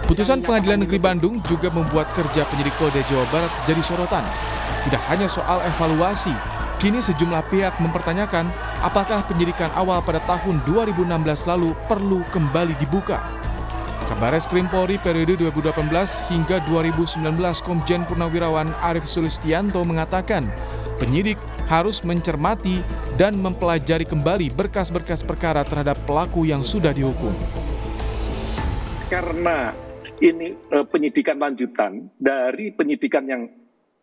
Putusan Pengadilan Negeri Bandung juga membuat kerja penyidik Polda Jawa Barat jadi sorotan. Tidak hanya soal evaluasi, kini sejumlah pihak mempertanyakan apakah penyidikan awal pada tahun 2016 lalu perlu kembali dibuka. Kabarreskrim Polri periode 2018 hingga 2019 Komjen Purnawirawan Arief Sulistianto mengatakan penyidik harus mencermati dan mempelajari kembali berkas-berkas perkara terhadap pelaku yang sudah dihukum. Karena ini penyidikan lanjutan dari penyidikan yang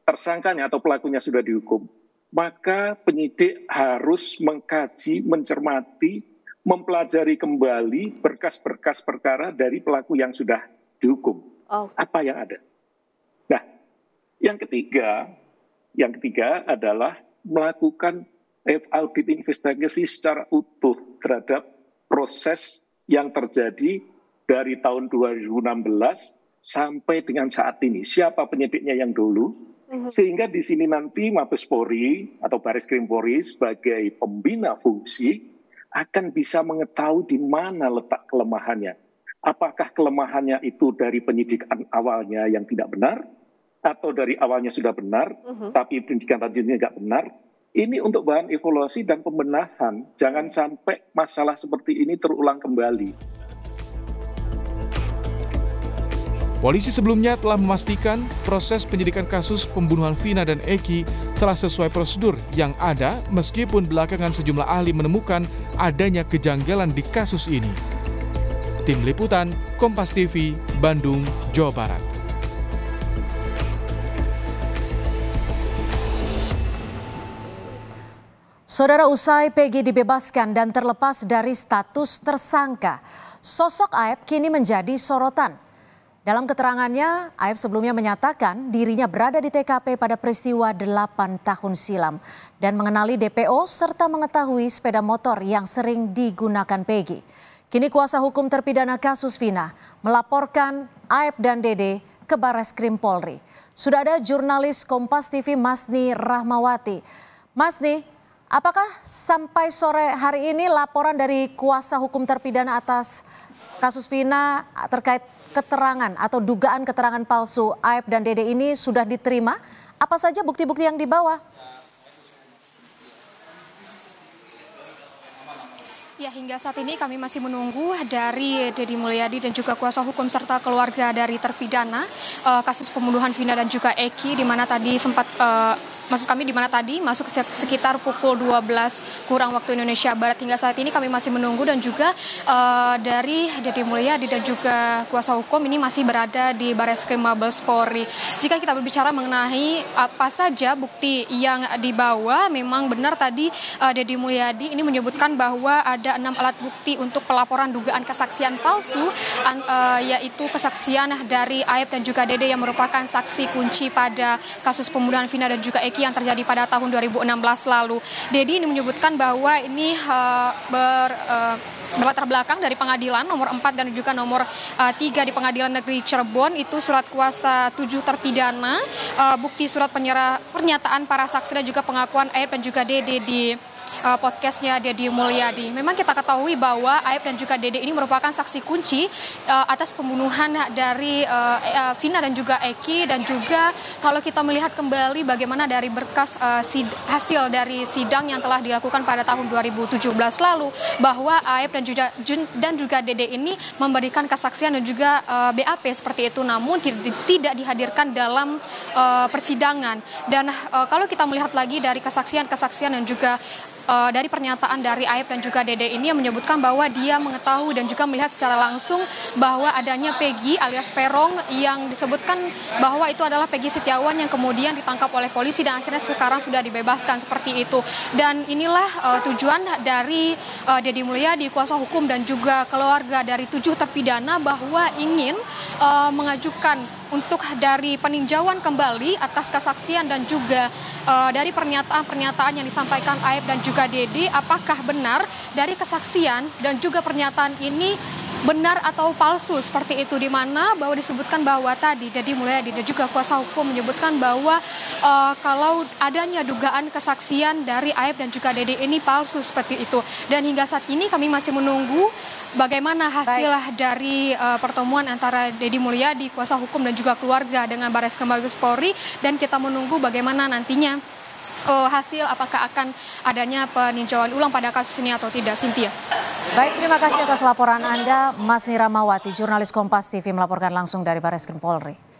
tersangkanya atau pelakunya sudah dihukum, maka penyidik harus mengkaji, mencermati, mempelajari kembali berkas-berkas perkara dari pelaku yang sudah dihukum. Apa yang ada? Nah, yang ketiga adalah melakukan audit investigasi secara utuh terhadap proses yang terjadi dari tahun 2016 sampai dengan saat ini. Siapa penyidiknya yang dulu? Sehingga di sini nanti Mabes Polri atau Barreskrim Polri sebagai pembina fungsi akan bisa mengetahui di mana letak kelemahannya. Apakah kelemahannya itu dari penyidikan awalnya yang tidak benar, atau dari awalnya sudah benar, tapi penyidikan lanjutnya nggak benar. Ini untuk bahan evaluasi dan pembenahan. Jangan sampai masalah seperti ini terulang kembali. Polisi sebelumnya telah memastikan proses penyidikan kasus pembunuhan Vina dan Eki telah sesuai prosedur yang ada meskipun belakangan sejumlah ahli menemukan adanya kejanggalan di kasus ini. Tim Liputan, Kompas TV, Bandung, Jawa Barat. Saudara, usai Peggy dibebaskan dan terlepas dari status tersangka, sosok Aep kini menjadi sorotan. Dalam keterangannya, Aep sebelumnya menyatakan dirinya berada di TKP pada peristiwa 8 tahun silam dan mengenali DPO serta mengetahui sepeda motor yang sering digunakan Peggy. Kini kuasa hukum terpidana kasus Vina melaporkan Aep dan Dede ke Barreskrim Polri. Sudah ada jurnalis Kompas TV Masni Rahmawati. Masni, apakah sampai sore hari ini laporan dari kuasa hukum terpidana atas kasus Vina terkait keterangan atau dugaan keterangan palsu Aep dan Dede ini sudah diterima? Apa saja bukti-bukti yang dibawa? Ya, hingga saat ini kami masih menunggu dari Deddy Mulyadi dan juga kuasa hukum serta keluarga dari terpidana kasus pembunuhan Vina dan juga Eki, di mana tadi sempat masuk sekitar pukul 12 kurang waktu Indonesia Barat. Hingga saat ini kami masih menunggu dan juga dari Deddy Mulyadi dan juga kuasa hukum ini masih berada di Barreskrim Mabes Polri. Jika kita berbicara mengenai apa saja bukti yang dibawa, memang benar tadi Deddy Mulyadi ini menyebutkan bahwa ada 6 alat bukti untuk pelaporan dugaan kesaksian palsu, yaitu kesaksian dari Aep dan juga Dede yang merupakan saksi kunci pada kasus pembunuhan Vina dan juga Eki yang terjadi pada tahun 2016 lalu. Deddy ini menyebutkan bahwa ini berlatar belakang dari pengadilan nomor 4 dan juga nomor 3 di Pengadilan Negeri Cirebon, itu surat kuasa 7 terpidana, bukti surat pernyataan para saksi dan juga pengakuan Aep dan juga Dede di podcastnya Deddy Mulyadi. Memang kita ketahui bahwa Aep dan juga Dede ini merupakan saksi kunci atas pembunuhan dari Vina dan juga Eki, dan juga kalau kita melihat kembali bagaimana dari berkas hasil dari sidang yang telah dilakukan pada tahun 2017 lalu, bahwa Aep dan juga Dede ini memberikan kesaksian dan juga BAP seperti itu, namun tidak dihadirkan dalam persidangan. Dan kalau kita melihat lagi dari kesaksian dan juga dari pernyataan dari Aep dan juga Dede ini yang menyebutkan bahwa dia mengetahui dan juga melihat secara langsung bahwa adanya Peggy alias Peron yang disebutkan bahwa itu adalah Peggy Setiawan yang kemudian ditangkap oleh polisi dan akhirnya sekarang sudah dibebaskan seperti itu. Dan inilah tujuan dari Deddy Mulyadi, kuasa hukum dan juga keluarga dari 7 terpidana, bahwa ingin mengajukan untuk dari peninjauan kembali atas kesaksian dan juga dari pernyataan-pernyataan yang disampaikan Aep dan juga Dede, apakah benar dari kesaksian dan juga pernyataan ini benar atau palsu seperti itu, di mana bahwa disebutkan bahwa tadi Deddy Mulyadi dan juga kuasa hukum menyebutkan bahwa kalau adanya dugaan kesaksian dari Aep dan juga Dede ini palsu seperti itu. Dan hingga saat ini kami masih menunggu bagaimana hasil dari pertemuan antara Deddy Mulyadi, kuasa hukum dan juga keluarga dengan Barreskrim Mabes Polri, dan kita menunggu bagaimana nantinya hasil apakah akan adanya peninjauan ulang pada kasus ini atau tidak, Cynthia. Baik, terima kasih atas laporan Anda, Mas Niramawati, jurnalis Kompas TV melaporkan langsung dari Barreskrim Polri.